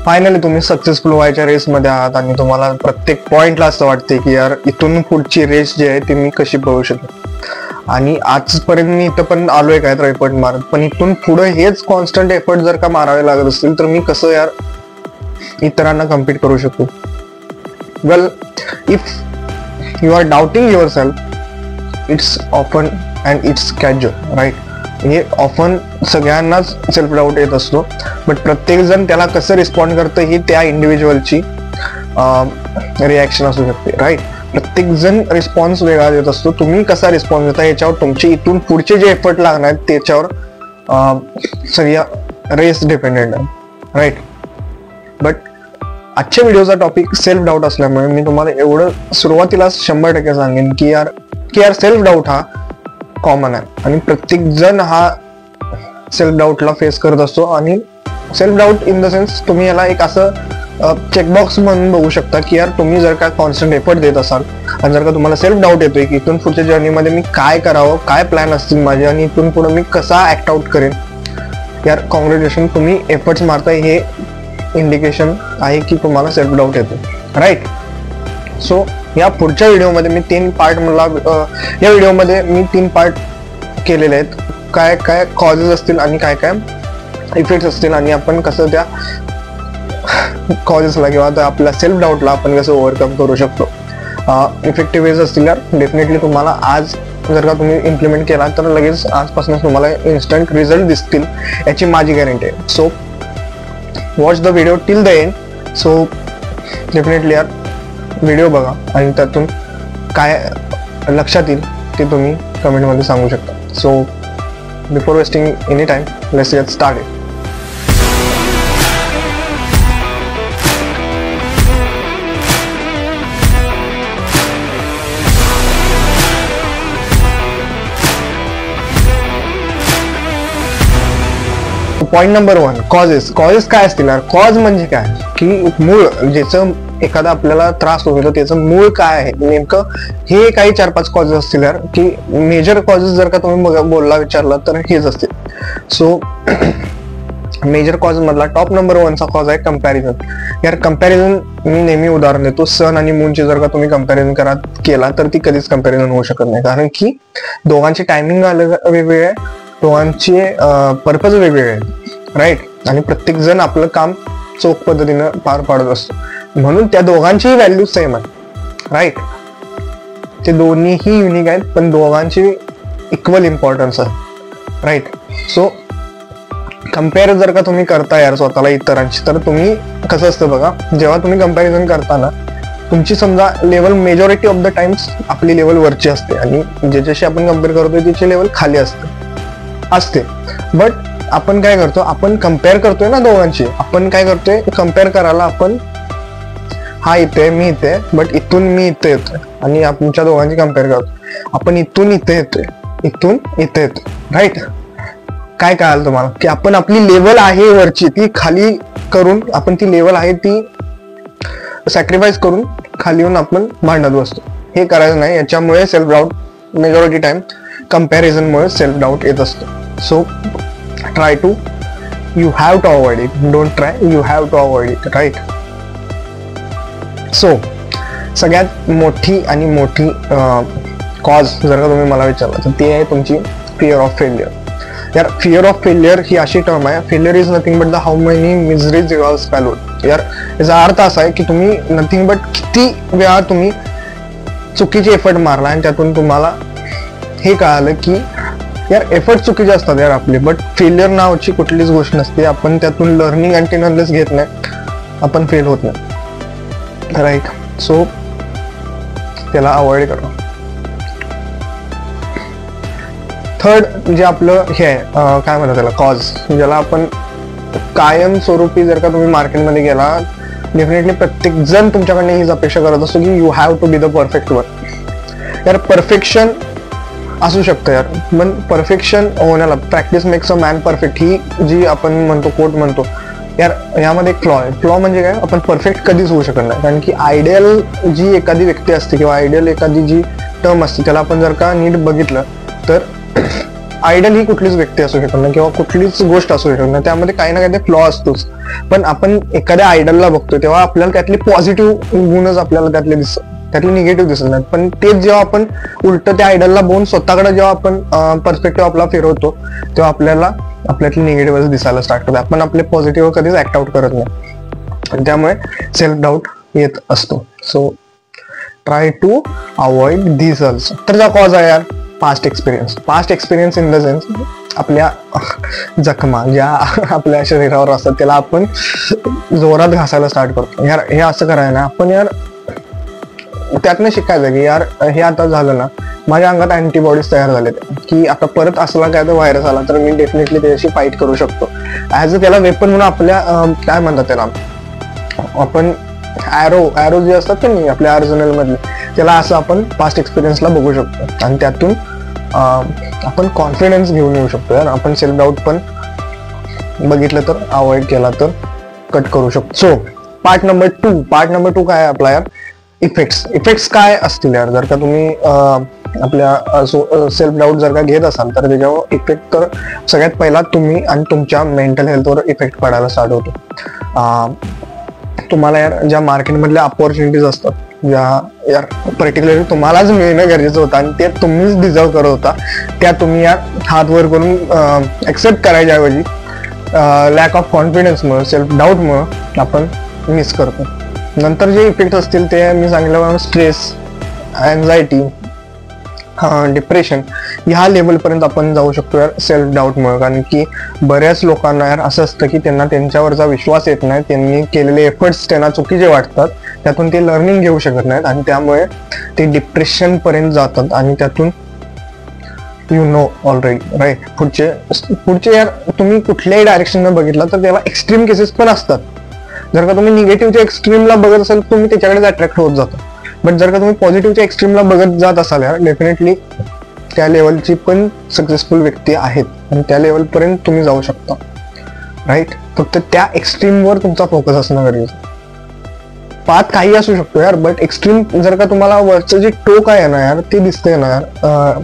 Finally तुम्ही successful व्हायच्या रेसमध्ये आहात आणि तुम्हाला प्रत्येक पॉइंटला असं वाटते की यार इथून पुढची रेस जी आहे ती मी कशी पळू शकेन. आणि आजपर्यंत मी इथं पण आलोय काय तर एफर्ट मारत, पण इथून पुढे हेच कॉन्स्टंट एफर्ट जर का मारावे लागत असतील तर मी कसं यार इतरांना कम्पीट करू शकू. Well, if you are doubting yourself, it's often and it's casual, right. हे ऑफन सगळ्यांनाच सेल्फ डाऊट येत असतो, बट प्रत्येक जण त्याला कसं रिस्पॉन्ड करतं ही त्या इंडिव्हिज्युअलची रिॲक्शन असू शकते, राईट. प्रत्येक जण रिस्पॉन्स वेगळा देत असतो. तुम्ही कसा रिस्पॉन्स देता याच्यावर तुमचे इथून पुढचे जे एफर्ट लागणार आहेत त्याच्यावर सगळी रेस डिपेंडेंट आहे, राईट. बट आजच्या व्हिडिओचा टॉपिक सेल्फ डाऊट असल्यामुळे मी तुम्हाला एवढं सुरुवातीला 100% सांगेन की यार सेल्फ डाऊट हा कॉमन आहे आणि प्रत्येक जण हा सेल्फ डाऊटला फेस करत असतो. आणि self doubt in the sense तुम्ही याला एक असं चेकबॉक्स म्हणून बघू शकता की यार तुम्ही जर का कॉन्स्टंट एफर्ट देत असाल आणि जर का तुम्हाला सेल्फ डाऊट येतोय की इथून पुढच्या जर्नीमध्ये मी काय करावं, काय प्लॅन असतील माझे आणि इथून पुढे मी कसा ऍक्ट आउट करेन, यार कॉंग्रॅच्युलेशन, तुम्ही एफर्ट्स मारताय हे इंडिकेशन आहे की तुम्हाला सेल्फ डाऊट येतो, राईट. सो या पुढच्या व्हिडिओमध्ये मी 3 पार्ट या व्हिडिओमध्ये मी 3 पार्ट केलेले आहेत. काय काय कॉजेस असतील आणि काय काय इफेक्ट्स असतील आणि आपण कसं त्या कॉजेसला किंवा आपल्या सेल्फ डाऊटला आपण कसं ओव्हरकम करू शकतो. इफेक्टिव्ह वेज असतील यार डेफिनेटली तुम्हाला आज जर का तुम्ही इम्प्लिमेंट केला तर लगेच आजपासूनच तुम्हाला इन्स्टंट रिझल्ट दिसतील याची माझी गॅरंटी आहे. So watch the video till the end. So definitely यार व्हिडिओ बघा आणि त्यातून काय लक्षात येईल ते तुम्ही कमेंटमध्ये सांगू शकता. So before wasting any time, let's get started. Point number 1, causes. Causes काय असतील यार? कॉज म्हणजे काय की मूळ, ज्याचं एखादा आपल्याला त्रास होतो तर त्याचं मूळ काय आहे नेमकं, हे काही 4-5 कॉजेस असतील यार. की मेजर कॉजेस जर का तुम्ही बोलला विचारला तर हेच असतील. सो मेजर कॉज मधला टॉप नंबर 1चा कॉज आहे कंपॅरिझन. यार कंपॅरिझन मी नेहमी उदाहरण देतो, सन आणि मूनची जर का तुम्ही कंपॅरिझन केला तर ती कधीच कंपॅरिझन होऊ शकत नाही, कारण की दोघांची टायमिंग वेगवेगळे आहे, दोघांचे पर्पज वेगवेगळे आहेत, राईट. आणि प्रत्येक जण आपलं काम चोख पद्धतीनं पार पाडत असतो, म्हणून त्या दोघांचीही व्हॅल्यू सेम आहे, राईट. ते दोन्हीही युनिक आहेत पण दोघांची इक्वल इम्पॉर्टन्स आहे, राईट. सो कम्पेअर जर का तुम्ही करता यार स्वतःला इतरांशी, तर तुम्ही कसं असतं बघा, जेव्हा तुम्ही कंपॅरिझन करताना तुमची समजा level majority of the times आपली लेवल वरची असते आणि ज्याच्याशी आपण कम्पेअर करतोय त्याची लेवल खाली असते. बट आपण काय करतो, आपण कम्पेअर करतोय ना दोघांची, आपण काय करतोय कम्पेअर करायला आपण हा इथे मी इथे, बट इथून मी इथे येतोय आणि आमच्या दोघांची कम्पेअर करतो. आपण इथून इथे येतोय, इथून इथे येतोय, राईट. काय कळालं तुम्हाला की आपण आपली लेवल आहे वरची ती खाली करून, आपण ती लेवल आहे ती सॅक्रिफाईस करून खाली येऊन आपण भांडत बसतो. हे करायचं नाही. याच्यामुळे सेल्फ डाऊट मेजॉरिटी टाइम कंपॅरिझनमुळे सेल्फ डाऊट येत असतो. So try to, you have to avoid it. Don't try, you have to avoid it, right. So सगळ्यात मोठी कॉज जर का तुम्ही मला विचारला तर ती आहे तुमची फिअर ऑफ फेल्युअर. यार फिअर ऑफ फेल्युअर ही अशी टर्म आहे, failure is nothing but the how many miseries you have swallowed. यार याचा अर्थ असा आहे की तुम्ही नथिंग बट किती वेळा तुम्ही चुकीचे एफर्ट मारला आणि त्यातून तुम्हाला हे कळालं की यार एफर्ट चुकीचे असतात यार आपले, बट फेल्युअर नावाची कुठलीच गोष्ट नसते. आपण त्यातून लर्निंग अँटिल अनलेस घेत नाही आपण फेल होत नाही, राईट. सो त्याला अवॉइड करा. थर्ड जे आपलं हे आहे काय म्हणतात त्याला कॉज, ज्याला आपण कायमस्वरूपी जर का तुम्ही मार्केटमध्ये गेला, डेफिनेटली प्रत्येक जण तुमच्याकडनं हीच अपेक्षा करत असतो की you have to be the perfect one. यार परफेक्शन असू शकतं यार, पण परफेक्शन होण्याला practice makes a man perfect ही जी आपण म्हणतो, कोट म्हणतो यार, यामध्ये एक फ्लॉ आहे. फ्लॉ म्हणजे काय, आपण परफेक्ट कधीच होऊ शकत नाही, कारण की आयडियल जी एखादी व्यक्ती असते किंवा आयडियल एखादी जी टर्म असते त्याला आपण जर का नीट बघितलं तर आयडल ही कुठलीच व्यक्ती असू शकत नाही किंवा कुठलीच गोष्ट असू शकत नाही, त्यामध्ये काही ना काही फ्लॉ असतोच. पण आपण एखाद्या आयडलला बघतो तेव्हा आपल्याला त्यातले पॉझिटिव्ह गुणच आपल्याला त्यातले दिसतात, त्यातले निगेटिव्ह दिसत नाहीत. पण तेच जेव्हा आपण उलट त्या आयडलला बघून स्वतःकडे जेव्हा आपण पर्स्पेक्टिव्ह आपला फिरवतो तेव्हा आपल्याला आपल्यातले निगेटिव्ह दिसायला स्टार्ट करतात. आपण आपले पॉझिटिव्ह कधीच ऍक्ट आउट करत नाही, त्यामुळे सेल्फ डाऊट येत असतो. So try to avoid this also. तर जो कॉज आहे यार past experience in the sense आपल्या जखमा ज्या आपल्या शरीरावर असतात त्याला आपण जोरात घासायला स्टार्ट करतो. यार हे असं करायला ना आपण यार त्यातनं शिकायचं की यार हे आता झालं ना, माझ्या अंगात अँटीबॉडीज तयार झाले की आता परत असला काय तर व्हायरस आला तर मी डेफिनेटली त्याच्याशी फाईट करू शकतो. ऍज अ त्याला वेपन म्हणून आपल्या काय म्हणतात त्याला आपण ॲरो जे असतात की नाही आपल्या आर्सेनल मधले, त्याला असं आपण पास्ट एक्सपिरियन्सला बघू शकतो आणि त्यातून आपण कॉन्फिडन्स घेऊन येऊ शकतो. यार आपण सेल्फ डाऊट पण बघितलं तर अवॉइड केला तर कट करू शकतो. सो पार्ट नंबर टू काय आहे आपला यार इफेक्ट्स काय असतील यार. जर का तुम्ही आपल्या सेल्फ डाऊट जर का घेत असाल तर त्याच्यावर इफेक्ट तर सगळ्यात पहिला तुम्ही आणि तुमच्या मेंटल हेल्थवर इफेक्ट पडायला स्टार्ट होतो. तुम्हाला यार ज्या मार्केटमधल्या अपॉर्च्युनिटीज असतात ज्या यार पर्टिक्युलरली तुम्हालाच मिळणं गरजेचं होतं आणि ते तुम्हीच डिझर्व करत होता, त्या तुम्ही यार हात वर करून ऍक्सेप्ट करायच्या ऐवजी लॅक ऑफ कॉन्फिडन्समुळे सेल्फ डाऊटमुळे आपण मिस करतो. नंतर जे इफेक्ट असतील ते मी सांगितलं स्ट्रेस, अँझायटी, डिप्रेशन ह्या लेवलपर्यंत आपण जाऊ शकतो यार सेल्फ डाऊटमुळे. कारण की बऱ्याच लोकांना यार असं असतं की त्यांना त्यांच्यावरचा विश्वास येत नाही, त्यांनी केलेले एफर्ट्स त्यांना चुकीचे वाटतात, त्यातून ते लर्निंग घेऊ शकत नाहीत आणि त्यामुळे ते डिप्रेशन पर्यंत जातात आणि त्यातून यू नो ऑलरेडी राईट पुढचे यार तुम्ही कुठल्याही डायरेक्शन बघितलं तर त्याला एक्स्ट्रीम केसेस पण असतात. जर का तुम्ही निगेटिव्हच्या एक्स्ट्रीमला बघत असाल तुम्ही त्याच्याकडे अट्रॅक्ट होत जाता, बट जर का तुम्ही पॉझिटिव्हच्या एक्स्ट्रीमला बघत जात असाल यार डेफिनेटली त्या लेवलची पण सक्सेसफुल व्यक्ती आहेत आणि त्या लेवल पर्यंत तुम्ही जाऊ शकता राईट. फक्त त्या एक्स्ट्रीमवर तुमचा फोकस असणं गरजेचं. पाथ काही असू शकतो यार, बट एक्स्ट्रीम जर का तुम्हाला वरचं जे टोक आहे ना यार ते दिसतंय ना यार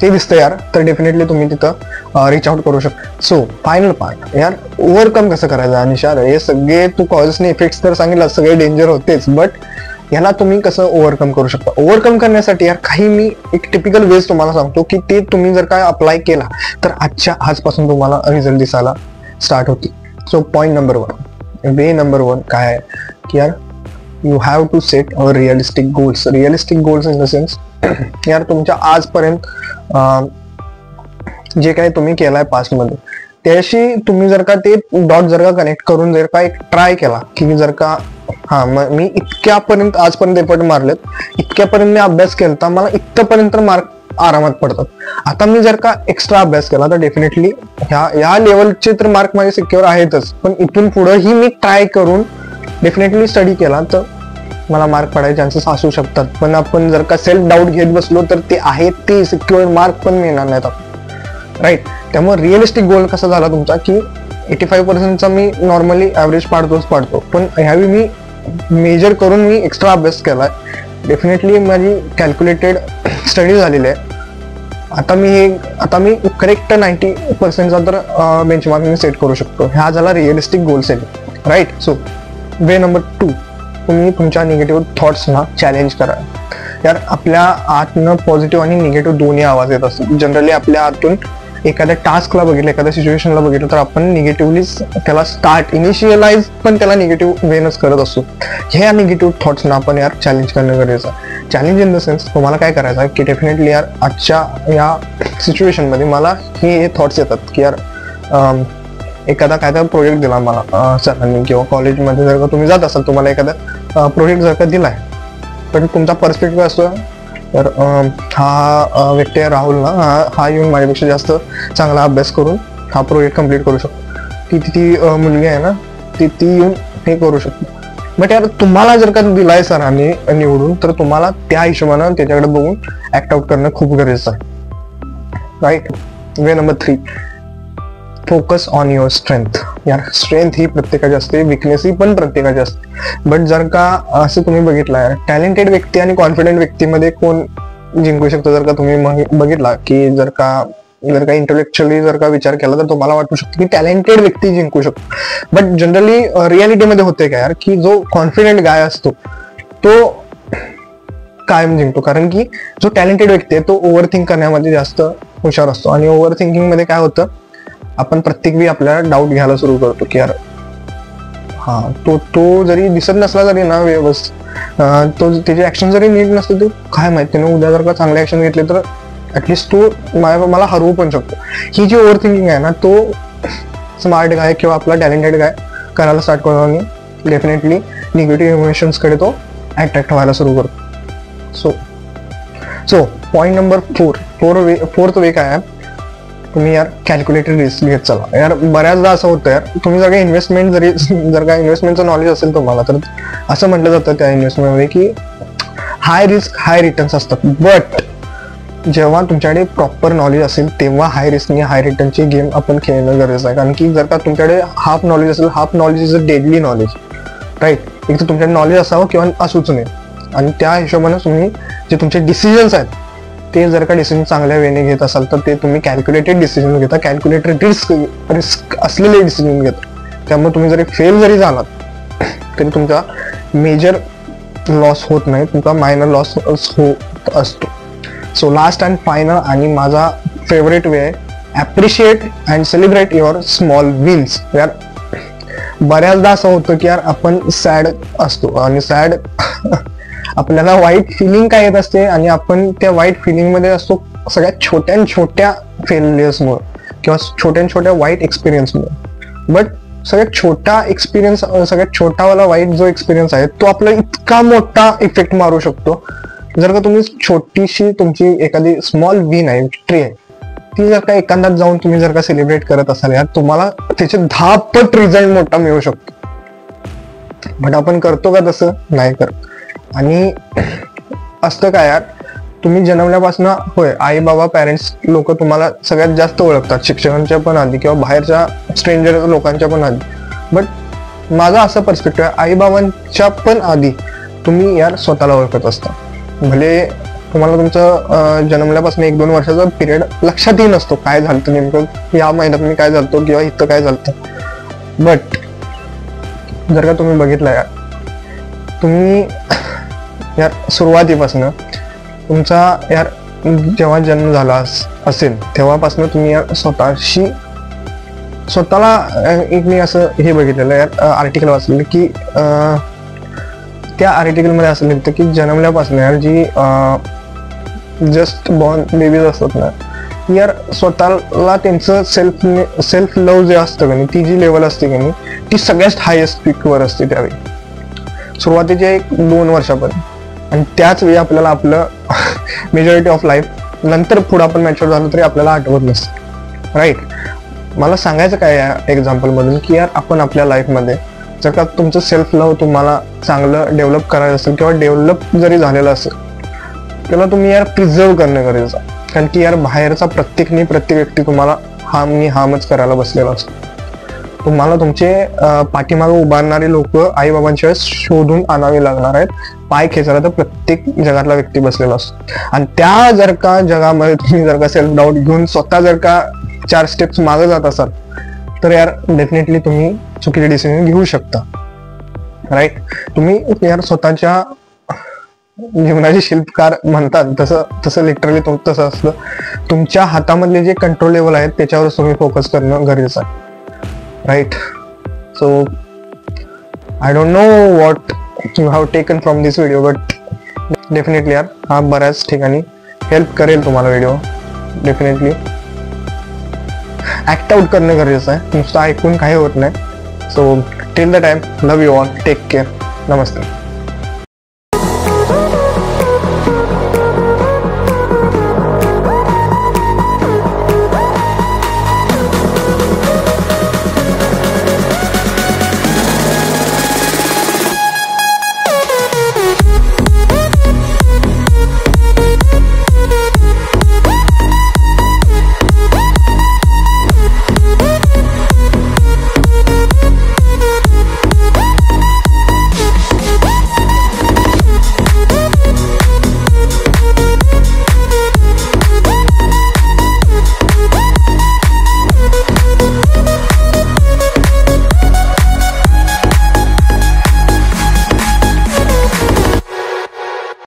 ते दिसतं यार तर डेफिनेटली तुम्ही तिथं रीच आउट करू शकता. सो फायनल पार्ट यार ओव्हरकम कसं करायचं. आणि शार हे सगळे तू कॉजेसने इफेक्ट्स तर सांगितलं सगळे डेंजर होतेच, बट याला तुम्ही कसं ओव्हरकम करू शकता. ओव्हरकम करण्यासाठी यार काही मी एक टिपिकल वेज तुम्हाला सांगतो की ते तुम्ही जर काय अप्लाय केला तर आजपासून तुम्हाला रिझल्ट दिसायला स्टार्ट होतील. सो पॉईंट नंबर 1 काय आहे की यार you have to set realistic goals in the sense यार तुमच्या आजपर्यंत जे काही तुम्ही केलाय पास्ट मध्ये त्याशी तुम्ही जर का ते डॉट जर का कनेक्ट करून जर का एक ट्राय केला की जर का मी इतक्यापर्यंत आजपर्यंत एफर्ट मारलेत, इतक्यापर्यंत मी अभ्यास केला, मला इतक्यापर्यंत मार्क आरामात पडतात. आता मी जर का एक्स्ट्रा अभ्यास केला तर डेफिनेटली ह्या लेवलचे तर मार्क माझे सिक्युअर आहेतच, पण इथून पुढेही मी ट्राय करून डेफिनेटली स्टडी केला तर मला मार्क पडायचे चान्सेस असू शकतात. पण आपण जर का सेल्फ डाऊट घेत बसलो तर ते आहेत ते सिक्युअर मार्क पण मिळणार नाहीत राईट. त्यामुळे रिअलिस्टिक गोल कसा झाला तुमचा की 85% मी नॉर्मली ऍव्हरेज पाडतो, पण ह्यावेळी मी मेजर करून मी एक्स्ट्रा अभ्यास केलाय, डेफिनेटली माझी कॅल्क्युलेटेड स्टडी झालेली आहे. आता मी करेक्ट 90% तर बेंचमार्क मी सेट करू शकतो. हा झाला realistic goal set right. So way number 2 तुम्ही तुमच्या निगेटिव्ह थॉट्सना चॅलेंज करा. यार आपल्या आतनं पॉझिटिव्ह आणि निगेटिव्ह दोन्ही आवाज येत असतात. जनरली आपल्या आतून एखाद्या टास्कला बघितलं, एखाद्या सिच्युएशनला बघितलं तर आपण निगेटिव्हलीच त्याला इनिशियलाइज पण त्याला निगेटिव्ह वेनच करत असतो. ह्या निगेटिव्ह थॉट्सना आपण यार चॅलेंज करणं गरजेचं आहे. चॅलेंज इन द सेन्स तुम्हाला काय करायचं आहे की डेफिनेटली यार आजच्या या सिच्युएशनमध्ये मला हे थॉट्स येतात की यार एखादा कायदा प्रोजेक्ट दिला मला सरांनी किंवा कॉलेजमध्ये जर का तुम्ही जात असाल तुम्हाला एखादा प्रोजेक्ट जर का दिलाय पण तुमचा पर्स्पेक्टिव्ह असतो तर हा व्यक्ती राहुल ना हा येऊन माझ्यापेक्षा जास्त चांगला अभ्यास करून हा प्रोजेक्ट कम्प्लीट करू शकतो. ती मुलगी आहे ना ती येऊन हे करू शकतो. बट यार तुम्हाला जर का दिलाय सरांनी निवडून तर तुम्हाला त्या हिशोबानं त्याच्याकडे बघून ऍक्ट आउट करणं खूप गरजेचं आहे right. Way number 3 focus on your strength. यार स्ट्रेंथ ही प्रत्येकाची असते, विकनेस ही पण प्रत्येकाची असते. बट जर का असं तुम्ही बघितलं यार टॅलेंटेड व्यक्ती आणि कॉन्फिडंट व्यक्तीमध्ये कोण जिंकू शकतो जर का तुम्ही बघितला की जर का इंटेलेक्च्युअली जर का विचार केला तर तुम्हाला वाटू शकतो की टॅलेंटेड व्यक्ती जिंकू शकतो. बट जनरली रियालिटीमध्ये होते काय यार की जो कॉन्फिडेंट गाय असतो तो कायम जिंकतो. कारण की जो टॅलेंटेड व्यक्ती आहे तो ओव्हरथिंक करण्यामध्ये जास्त हुशार असतो. आणि ओव्हर थिंकिंग मध्ये काय होतं, आपण प्रत्येक वेळी आपल्याला डाऊट घ्यायला सुरू करतो की यार हा तो जरी दिसत नसला तरी ना व्यवस्थित तो त्याचे ऍक्शन जरी नीट नसते तर काय माहिती त्याने उद्या जर का चांगले ऍक्शन घेतले तर ऍटलिस्ट तो मला हरवू पण शकतो. ही जी ओव्हर थिंकिंग आहे ना तो स्मार्ट गाय किंवा आपला टॅलेंटेड गाय करायला स्टार्ट करतो आणि डेफिनेटली निगेटिव्ह इमोशन्स कडे तो अट्रॅक्ट व्हायला सुरू करतो. सो पॉईंट नंबर 4 वे काय आहे, तुम्ही यार कॅल्क्युलेटेड रिस्क घेत चला. यार बऱ्याचदा असं होतं यार, तुम्ही जर का इन्व्हेस्टमेंटचं नॉलेज असेल तुम्हाला तर असं म्हटलं जातं त्या इन्व्हेस्टमेंटमध्ये की हाय रिस्क हाय रिटर्न्स असतात. बट जेव्हा तुमच्याकडे प्रॉपर नॉलेज असेल तेव्हा हाय रिस्क आणि हाय रिटर्नची गेम आपण खेळणं गरजेचं आहे. कारण की जर का तुमच्याकडे हाफ नॉलेज असेल, half knowledge is a deadly knowledge, right. एक तर तुमच्याकडे नॉलेज असावं किंवा असूच नये. आणि त्या हिशोबाने तुम्ही जे तुमचे डिसिजन्स आहेत ते जर का डिसिजन चांगल्या वेने घेत असाल तर ते तुम्ही कॅल्क्युलेटेड डिसिजन घेता, कॅल्क्युलेटेड रिस्क असलेले डिसिजन घेता. त्यामुळे तुम्ही जरी फेल जरी झालात तरी तुमचा मेजर लॉस होत नाही, तुमचा मायनर लॉस होत असतो. सो लास्ट अँड फायनल आणि माझा फेवरेट वे आहे, appreciate and celebrate your small wins. यार बऱ्याचदा असं होतं की यार आपण सॅड असतो आणि सॅड आपल्याला वाईट फिलिंग काय येत असते आणि आपण त्या वाईट फिलिंग मध्ये असतो सगळ्यात छोट्या फेलियर्समुळे किंवा छोट्या वाईट एक्सपिरियन्समुळे. बट सगळ्यात छोटावाला वाईट जो एक्सपिरियन्स आहे तो आपला इतका मोठा इफेक्ट मारू शकतो. जर का तुम्ही छोटीशी तुमची एखादी स्मॉल विन आहे, विक्ट्री आहे, ती जर का एखाद्यात जाऊन तुम्ही जर का सेलिब्रेट करत असाल यार तुम्हाला त्याचे 10 पट रिझल्ट मोठा मिळू शकतो. बट आपण करतो का तसं? नाही करत. आणि असतं काय यार, तुम्ही जन्मल्यापासून होय आई बाबा पॅरेंट्स लोक तुम्हाला सगळ्यात जास्त ओळखतात, शिक्षकांच्या पण आधी किंवा बाहेरच्या स्ट्रेंजर लोकांच्या पण आधी. बट माझा असा पर्स्पेक्टिव्ह आहे, आई बाबांच्या पण आधी तुम्ही यार स्वतःला ओळखत असता. भले तुम्हाला तुमचं जन्मल्यापासून 1-2 वर्षाचा पिरियड लक्षातही नसतो काय झालं नेमकं या महिन्यात मी काय झालतो किंवा इथं काय झालं. बट जर का तुम्ही बघितलं यार, तुम्ही यार सुरुवातीपासून तुमचा यार जेव्हा जन्म झाला असेल तेव्हापासून तुम्ही यार स्वतःला एक मी असं हे बघितलेलं यार आर्टिकल वाचलेलं की त्या आर्टिकलमध्ये असं लिहितं की जन्मल्यापासून यार जी जस्ट बॉर्न बेबीज असतात ना, यार स्वतःला त्यांचं सेल्फ लव्ह जे असतं का नाही, ती जी लेवल असते का नाही ती सगळ्यात हायेस्ट पीकवर असते त्यावेळी सुरुवातीच्या 1-2 वर्षापर्यंत. आणि त्याच वेळी आपल्याला आपलं मेजॉरिटी ऑफ लाईफ नंतर पुढे आपण मॅच्युअर झालो तरी आपल्याला आठवत नसतं, राईट. मला सांगायचं काय या एक्झाम्पल मधून की यार आपण आपल्या लाईफमध्ये जर का तुमचं सेल्फ लव्ह तुम्हाला चांगलं डेव्हलप करायचं असेल किंवा डेव्हलप जरी झालेलं असेल त्याला तुम्ही यार प्रिझर्व करणं गरजेचं आहे. कारण की यार बाहेरचा प्रत्येक व्यक्ती तुम्हाला हार्मच करायला बसलेला असतो. तुम्हाला तुमचे पाठीमागे उभारणारे लोक आई बाबांशिवाय शोधून आणावे लागणार आहेत. पाय खेचायला तर प्रत्येक जगातला व्यक्ती बसलेला असतो. आणि त्या जर का जगामध्ये तुम्ही जर का सेल्फ डाऊट घेऊन स्वतः जर का 4 स्टेप्स मागे जात असाल तर यार डेफिनेटली तुम्ही चुकीचे डिसिजन घेऊ शकता, राईट. तुम्ही यार स्वतःच्या जीवनाचे शिल्पकार म्हणतात तसं लिटरली तसं असतं. तुमच्या हातामधले जे कंट्रोल लेवल आहेत त्याच्यावर तुम्ही फोकस करणं गरजेचं आहे, right. So I don't know what you have taken from this video, but definitely यार हा बऱ्याच ठिकाणी हेल्प करेल तुम्हाला व्हिडिओ. डेफिनेटली ऍक्ट आउट करणं गरजेचं आहे, नुसतं ऐकून काही होत नाही. So till the time, love you all, take care, Namaste.